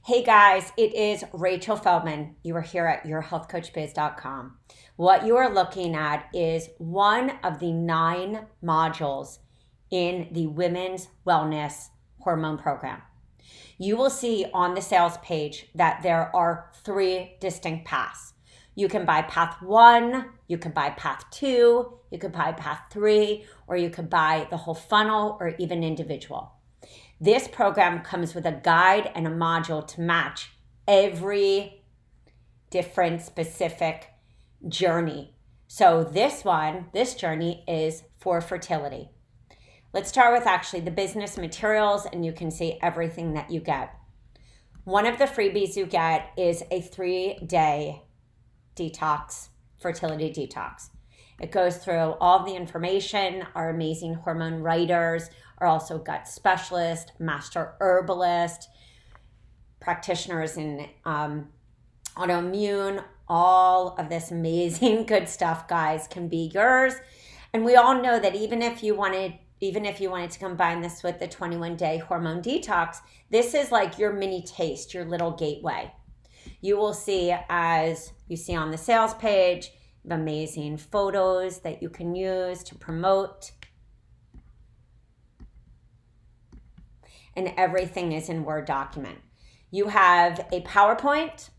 Hey guys, it is Rachel Feldman. You are here at yourhealthcoachbiz.com. What you are looking at is one of the 9 modules in the Women's Wellness Hormone Program. You will see on the sales page that there are 3 distinct paths. You can buy path 1, you can buy path 2, you can buy path 3, or you could buy the whole funnel or even individual. This program comes with a guide and a module to match every different specific journey. So this journey is for fertility. Let's start with actually the business materials, and you can see everything that you get. One of the freebies you get is a 3-day detox, fertility detox. It goes through all the information. Our amazing hormone writers are also gut specialists, master herbalist, practitioners in autoimmune. All of this amazing good stuff, guys, can be yours. And we all know that even if you wanted to combine this with the 21-day hormone detox, this is like your mini taste, your little gateway. You will see, as you see on the sales page, amazing photos that you can use to promote. And everything is in Word document. You have a PowerPoint,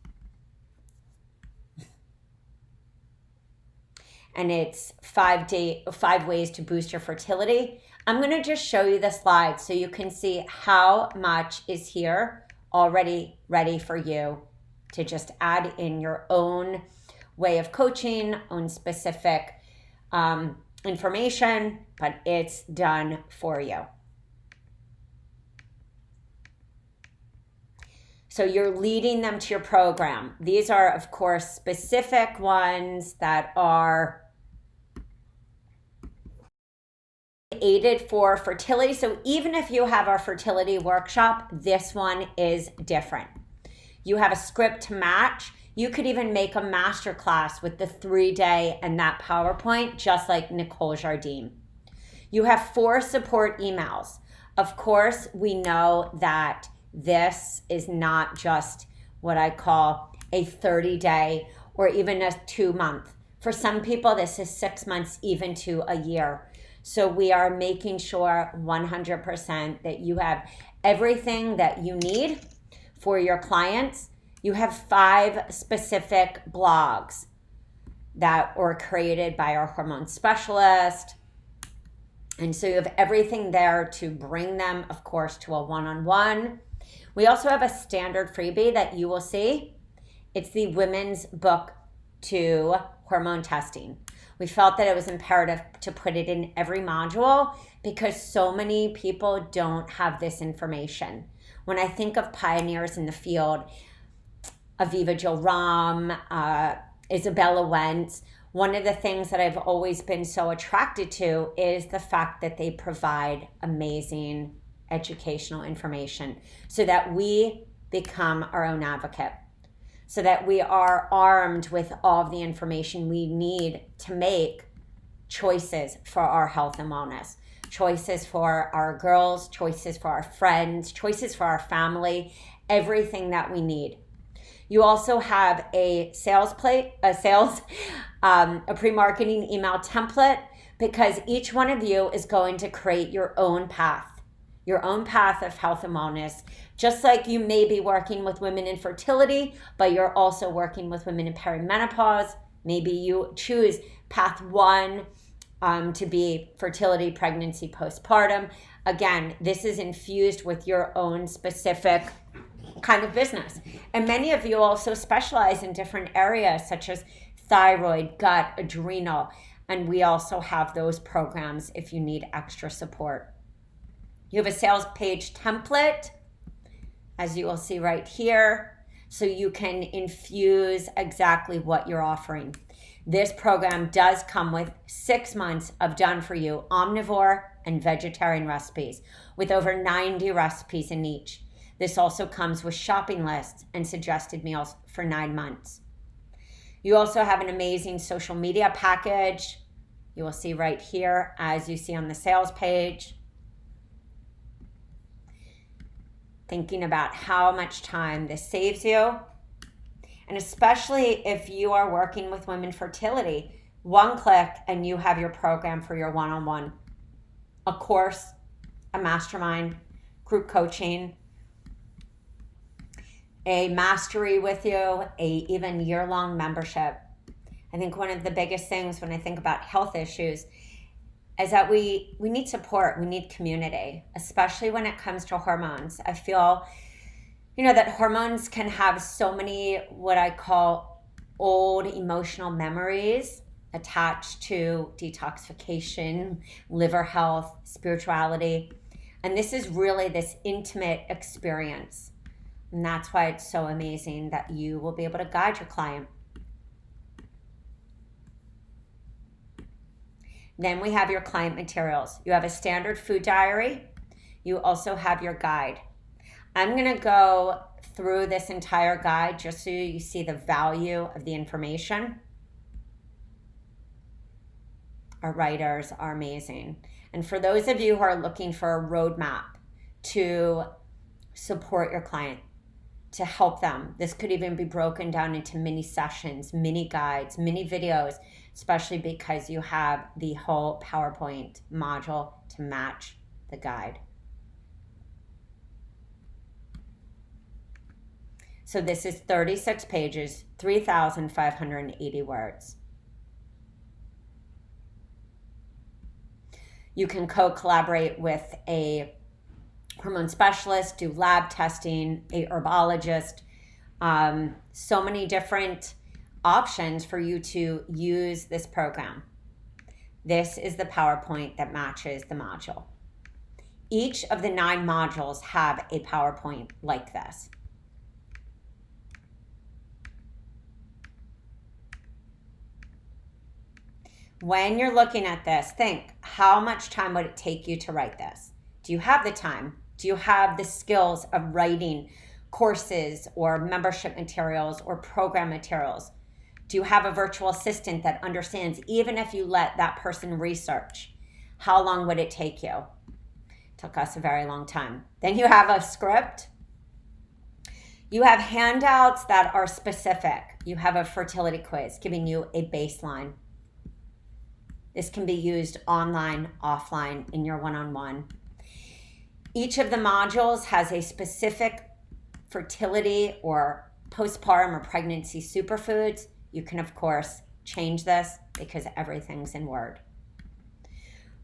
and it's 5 ways to boost your fertility. I'm going to just show you the slides so you can see how much is here already ready for you to just add in your own way of coaching, own specific information, but it's done for you. So you're leading them to your program. These are, of course, specific ones that are aided for fertility. So even if you have our fertility workshop, this one is different. You have a script to match. You could even make a masterclass with the 3-day and that PowerPoint, just like Nicole Jardim. You have 4 support emails. Of course, we know that this is not just what I call a 30-day or even a 2-month. For some people, this is 6 months, even to a year. So we are making sure 100% that you have everything that you need for your clients. You have 5 specific blogs that were created by our hormone specialist. And so you have everything there to bring them, of course, to a one-on-one. We also have a standard freebie that you will see. It's the women's book to hormone testing. We felt that it was imperative to put it in every module because so many people don't have this information. When I think of pioneers in the field, Aviva Jo Ram, Isabella Wentz, one of the things that I've always been so attracted to is the fact that they provide amazing educational information so that we become our own advocate, so that we are armed with all of the information we need to make choices for our health and wellness, choices for our girls, choices for our friends, choices for our family, everything that we need. You also have a pre-marketing email template, because each one of you is going to create your own path of health and wellness. Just like you may be working with women in fertility, but you're also working with women in perimenopause. Maybe you choose path 1 to be fertility, pregnancy, postpartum. Again, this is infused with your own specific kind of business. And many of you also specialize in different areas such as thyroid, gut, adrenal, and we also have those programs if you need extra support. You have a sales page template, as you will see right here, so you can infuse exactly what you're offering. This program does come with 6 months of done-for-you omnivore and vegetarian recipes with over 90 recipes in each. This also comes with shopping lists and suggested meals for 9 months. You also have an amazing social media package. You will see right here, as you see on the sales page. thinking about how much time this saves you. And especially if you are working with women fertility, one click and you have your program for your one-on-one, a course, a mastermind, group coaching, a mastery with you, a even year-long membership. I think one of the biggest things when I think about health issues is that we need support, we need community, especially when it comes to hormones. I feel, that hormones can have so many what I call old emotional memories attached to detoxification, liver health, spirituality. And this is really this intimate experience. And that's why it's so amazing that you will be able to guide your client. Then we have your client materials. You have a standard food diary. You also have your guide. I'm going to go through this entire guide just so you see the value of the information. Our writers are amazing. And for those of you who are looking for a roadmap to support your client, to help them, this could even be broken down into mini sessions, mini guides, mini videos, especially because you have the whole PowerPoint module to match the guide. So this is 36 pages, 3,580 words. You can co-collaborate with a hormone specialist, do lab testing, a herbologist, so many different options for you to use this program. This is the PowerPoint that matches the module. Each of the 9 modules have a PowerPoint like this. When you're looking at this, think, how much time would it take you to write this? Do you have the time? Do you have the skills of writing courses or membership materials or program materials? Do you have a virtual assistant that understands, even if you let that person research, how long would it take you? It took us a very long time. Then you have a script. You have handouts that are specific. You have a fertility quiz giving you a baseline. This can be used online, offline, in your one-on-one. Each of the modules has a specific fertility or postpartum or pregnancy superfoods. You can, of course, change this because everything's in Word.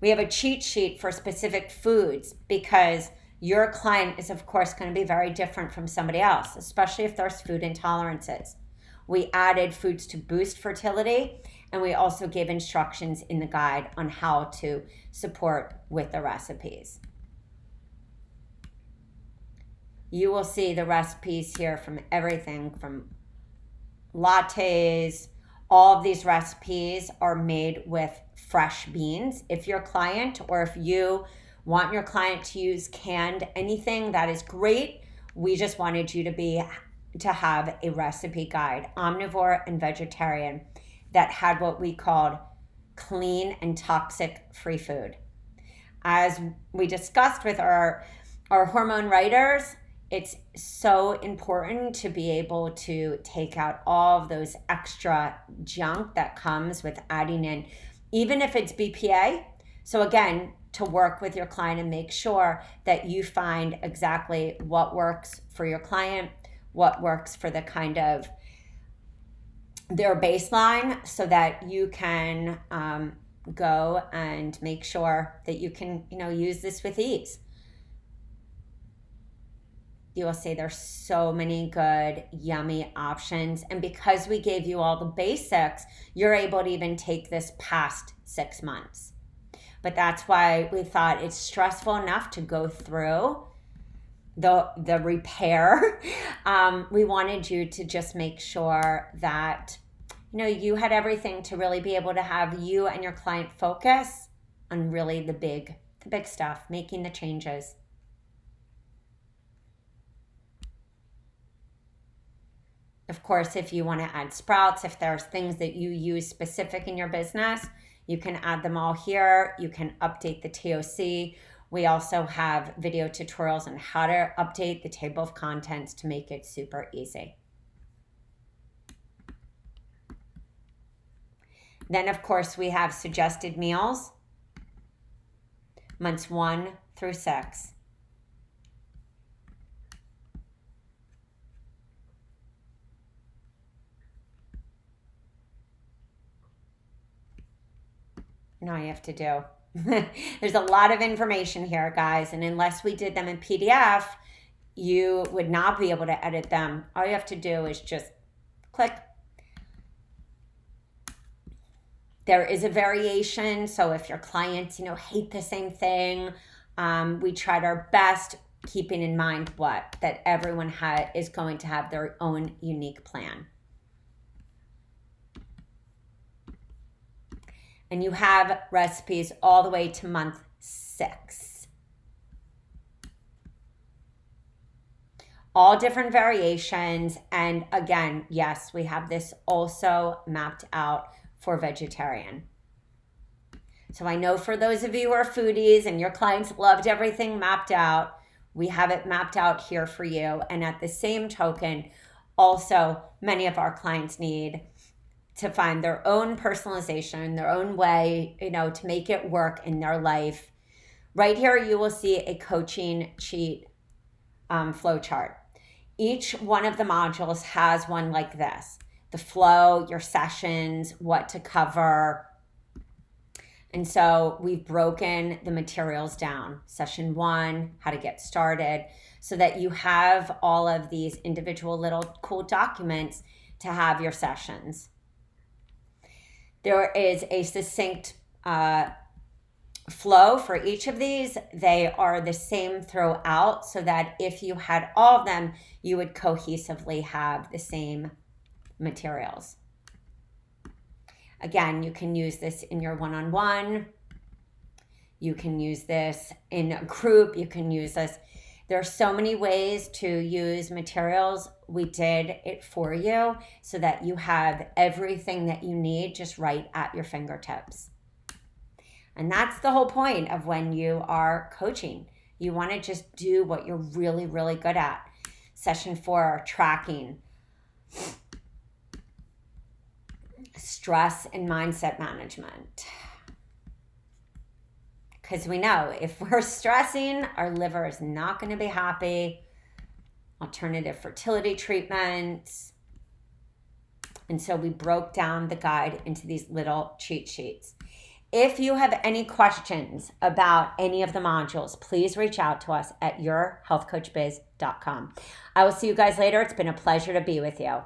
We have a cheat sheet for specific foods because your client is, of course, going to be very different from somebody else, especially if there's food intolerances. We added foods to boost fertility, and we also gave instructions in the guide on how to support with the recipes. You will see the recipes here from everything from lattes. All of these recipes are made with fresh beans. If your client or if you want your client to use canned anything, that is great. We just wanted you to have a recipe guide, omnivore and vegetarian, that had what we called clean and toxic-free food. As we discussed with our hormone writers, it's so important to be able to take out all of those extra junk that comes with adding in, even if it's BPA. So again, to work with your client and make sure that you find exactly what works for your client, what works for the kind of their baseline, so that you can go and make sure that you can use this with ease. You will see there's so many good, yummy options. And because we gave you all the basics, you're able to even take this past 6 months. But that's why we thought it's stressful enough to go through the repair. We wanted you to just make sure that you had everything to really be able to have you and your client focus on really the big stuff, making the changes. Of course, if you want to add sprouts, if there's things that you use specific in your business, you can add them all here. You can update the TOC We also have video tutorials on how to update the table of contents to make it super easy. Then, of course, we have suggested meals, months 1 through 6. Now you have to do. There's a lot of information here, guys, and unless we did them in PDF, you would not be able to edit them. All you have to do is just click. There is a variation, so if your clients, hate the same thing, we tried our best, keeping in mind that everyone is going to have their own unique plan. And you have recipes all the way to month 6. All different variations. And again, yes, we have this also mapped out for vegetarian. So I know for those of you who are foodies and your clients loved everything mapped out, we have it mapped out here for you. And at the same token, also many of our clients need to find their own personalization, their own way, to make it work in their life. Right here, you will see a coaching cheat flow chart. Each one of the modules has one like this: the flow, your sessions, what to cover. And so we've broken the materials down. Session 1, how to get started, so that you have all of these individual little cool documents to have your sessions. There is a succinct flow for each of these. They are the same throughout, so that if you had all of them, you would cohesively have the same materials. Again, you can use this in your one-on-one. You can use this in a group. You can use this. There are so many ways to use materials. We did it for you so that you have everything that you need just right at your fingertips. And that's the whole point of when you are coaching. You want to just do what you're really, really good at. Session 4, tracking. Stress and mindset management. Because we know if we're stressing, our liver is not going to be happy. Alternative fertility treatments. And so we broke down the guide into these little cheat sheets. If you have any questions about any of the modules, please reach out to us at yourhealthcoachbiz.com. I will see you guys later. It's been a pleasure to be with you.